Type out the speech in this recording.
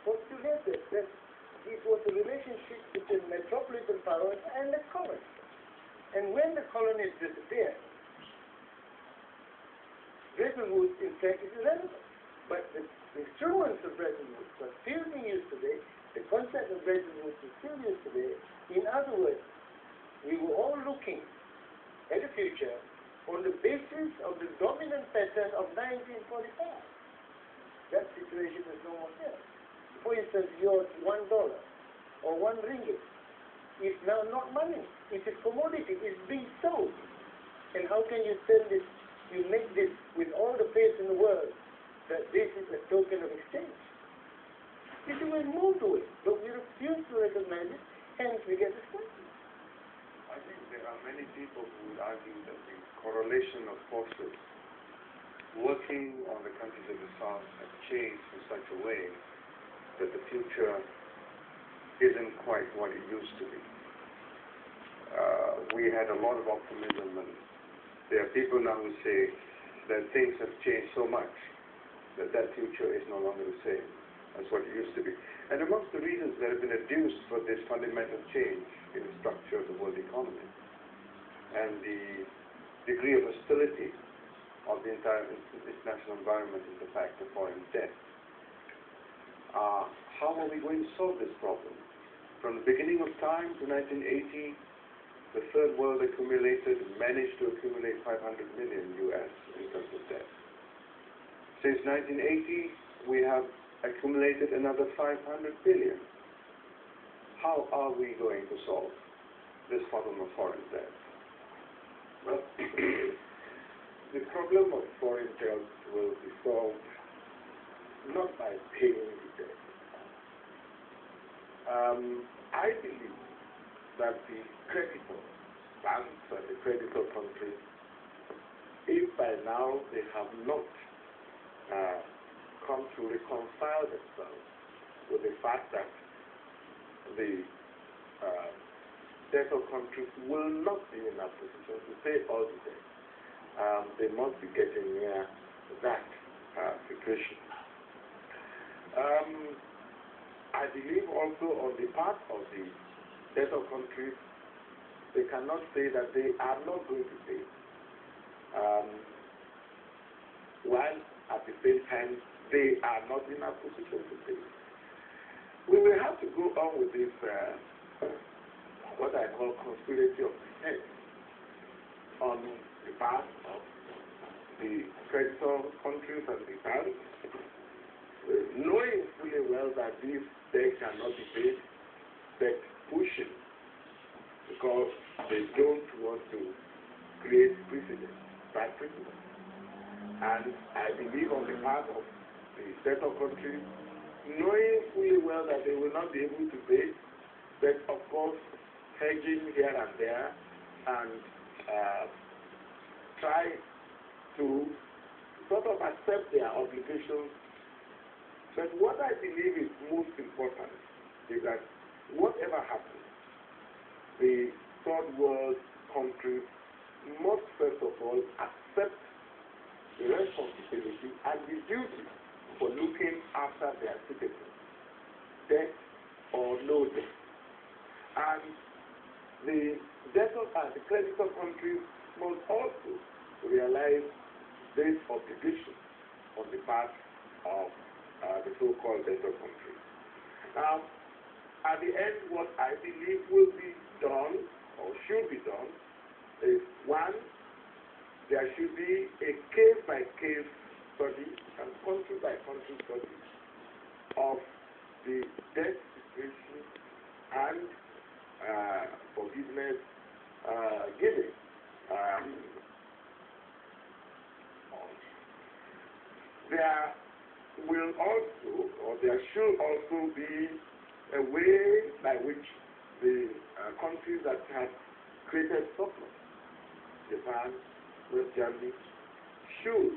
postulated that it was a relationship between metropolitan powers and the colonies. And when the colonies disappeared, Bretton Woods, in fact, is irrelevant. But the instruments of Bretton Woods are still being used today. The concept of Bretton Woods is still used today. In other words, we were all looking at the future on the basis of the dominant pattern of 1945. That situation is no more there. For instance, your $1 or 1 ringgit is now not money. It's a commodity. It's being sold. And how can you sell this? You make this with all the faith in the world that this is a token of exchange. This is we move to it, but we refuse to recognize it, hence we get this question. I think there are many people who would argue that the correlation of forces working on the countries of the South have changed in such a way that the future isn't quite what it used to be. We had a lot of optimism, and there are people now who say that things have changed so much that that future is no longer the same as what it used to be. And amongst the reasons that have been adduced for this fundamental change in the structure of the world economy and the degree of hostility of the entire international environment is the fact of foreign debt. How are we going to solve this problem? From the beginning of time to 1980, the Third World managed to accumulate 500 million US in terms of debt. Since 1980, we have accumulated another 500 billion. How are we going to solve this problem of foreign debt? Well, the problem of foreign debt will be solved not by paying the debt. I believe that the creditor banks and the creditor countries, if by now they have not come to reconcile themselves with the fact that the debtor countries will not be in a position to pay all the debt, they must be getting near that situation. I believe also on the part of the debtor countries, they cannot say that they are not going to pay, while at the same time they are not in a position to pay. We will have to go on with this, what I call conspiracy of heads, on the part of the creditor countries and the banks, knowing fully well that this debt cannot be paid, but pushing because they don't want to create precedent, bad precedent. And I believe on the part of the debtor countries, knowing fully well that they will not be able to pay, but of course hedging here and there and try to sort of accept their obligations. But what I believe is most important is that whatever happens, the third world countries must first of all accept the responsibility and the duty for looking after their citizens, debt or no debt. And the debtor and the creditor countries must also realize this obligation on the part of the so-called debtor countries. Now, at the end, what I believe will be done, or should be done, is one, there should be a case-by-case study and country-by-country study of the debt situation and forgiveness giving. There will also, or there should also be a way by which the countries that have created surplus, Japan, West Germany, should